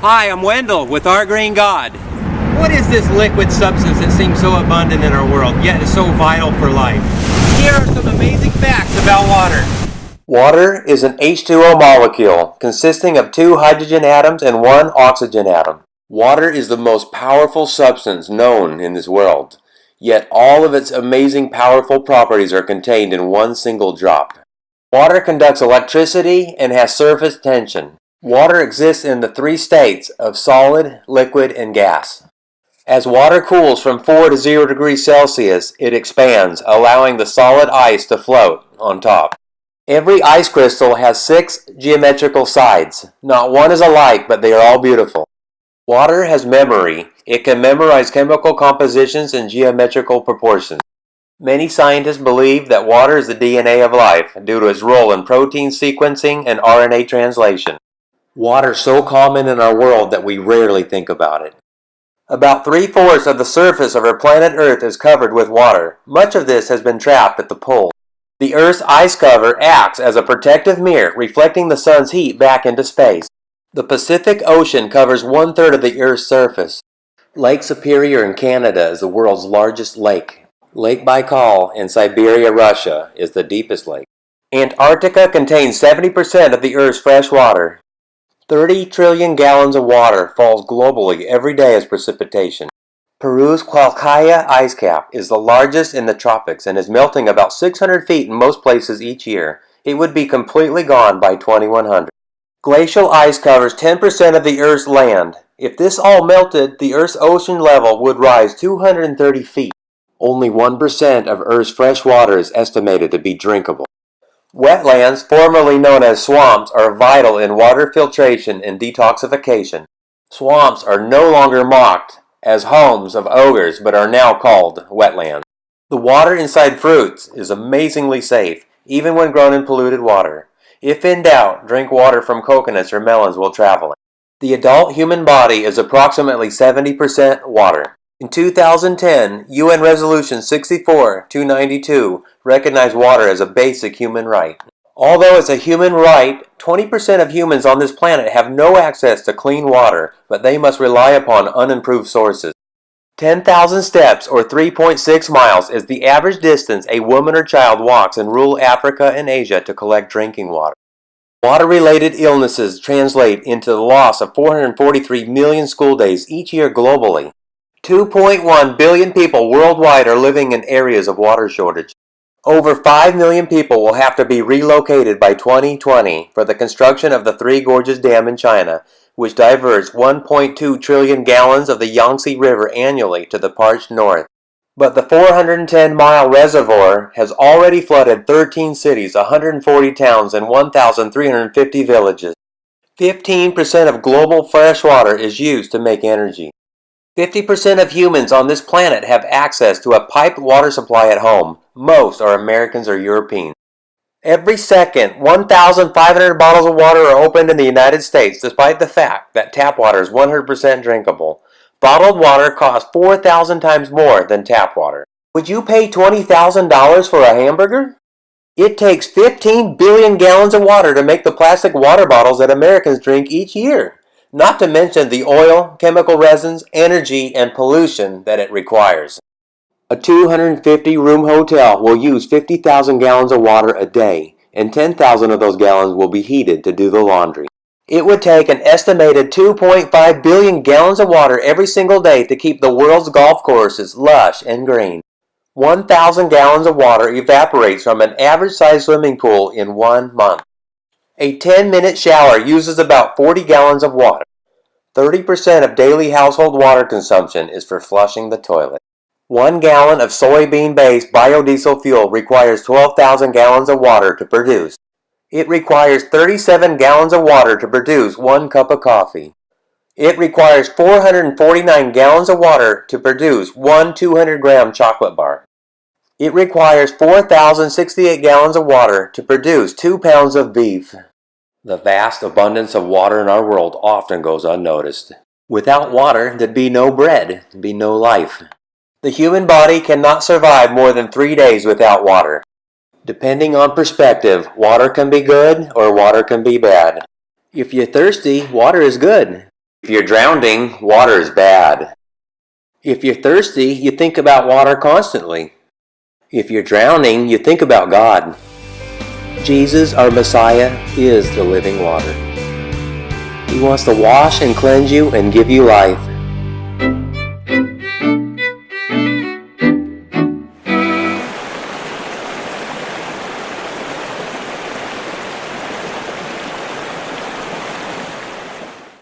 Hi, I'm Wendell with Our Green God. What is this liquid substance that seems so abundant in our world, yet is so vital for life? Here are some amazing facts about water. Water is an H2O molecule consisting of 2 hydrogen atoms and 1 oxygen atom. Water is the most powerful substance known in this world, yet all of its amazing powerful properties are contained in one single drop. Water conducts electricity and has surface tension. Water exists in the 3 states of solid, liquid, and gas. As water cools from 4 to 0 degrees Celsius, it expands, allowing the solid ice to float on top. Every ice crystal has 6 geometrical sides. Not one is alike, but they are all beautiful. Water has memory. It can memorize chemical compositions and geometrical proportions. Many scientists believe that water is the DNA of life due to its role in protein sequencing and RNA translation. Water is so common in our world that we rarely think about it. About 3/4 of the surface of our planet Earth is covered with water. Much of this has been trapped at the poles. The Earth's ice cover acts as a protective mirror, reflecting the sun's heat back into space. The Pacific Ocean covers 1/3 of the Earth's surface. Lake Superior in Canada is the world's largest lake. Lake Baikal in Siberia, Russia, is the deepest lake. Antarctica contains 70% of the Earth's fresh water. 30 trillion gallons of water falls globally every day as precipitation. Peru's Quilcaya ice cap is the largest in the tropics and is melting about 600 feet in most places each year. It would be completely gone by 2100. Glacial ice covers 10% of the Earth's land. If this all melted, the Earth's ocean level would rise 230 feet. Only 1% of Earth's fresh water is estimated to be drinkable. Wetlands, formerly known as swamps, are vital in water filtration and detoxification. Swamps are no longer mocked as homes of ogres, but are now called wetlands. The water inside fruits is amazingly safe, even when grown in polluted water. If in doubt, drink water from coconuts or melons while traveling. The adult human body is approximately 70% water. In 2010, UN Resolution 64-292 recognized water as a basic human right. Although it's a human right, 20% of humans on this planet have no access to clean water, but they must rely upon unimproved sources. 10,000 steps, or 3.6 miles, is the average distance a woman or child walks in rural Africa and Asia to collect drinking water. Water-related illnesses translate into the loss of 443 million school days each year globally. 2.1 billion people worldwide are living in areas of water shortage. Over 5 million people will have to be relocated by 2020 for the construction of the Three Gorges Dam in China, which diverts 1.2 trillion gallons of the Yangtze River annually to the parched north. But the 410-mile reservoir has already flooded 13 cities, 140 towns, and 1,350 villages. 15% of global fresh water is used to make energy. 50% of humans on this planet have access to a piped water supply at home. Most are Americans or Europeans. Every second, 1,500 bottles of water are opened in the United States, despite the fact that tap water is 100% drinkable. Bottled water costs 4,000 times more than tap water. Would you pay $20,000 for a hamburger? It takes 15 billion gallons of water to make the plastic water bottles that Americans drink each year. Not to mention the oil, chemical resins, energy, and pollution that it requires. A 250-room hotel will use 50,000 gallons of water a day, and 10,000 of those gallons will be heated to do the laundry. It would take an estimated 2.5 billion gallons of water every single day to keep the world's golf courses lush and green. 1,000 gallons of water evaporates from an average-sized swimming pool in 1 month. A 10-minute shower uses about 40 gallons of water. 30% of daily household water consumption is for flushing the toilet. 1 gallon of soybean-based biodiesel fuel requires 12,000 gallons of water to produce. It requires 37 gallons of water to produce 1 cup of coffee. It requires 449 gallons of water to produce 1 200-gram chocolate bar. It requires 4,068 gallons of water to produce 2 pounds of beef. The vast abundance of water in our world often goes unnoticed. Without water, there'd be no bread, there'd be no life. The human body cannot survive more than 3 days without water. Depending on perspective, water can be good or water can be bad. If you're thirsty, water is good. If you're drowning, water is bad. If you're thirsty, you think about water constantly. If you're drowning, you think about God. Jesus, our Messiah, is the living water. He wants to wash and cleanse you and give you life.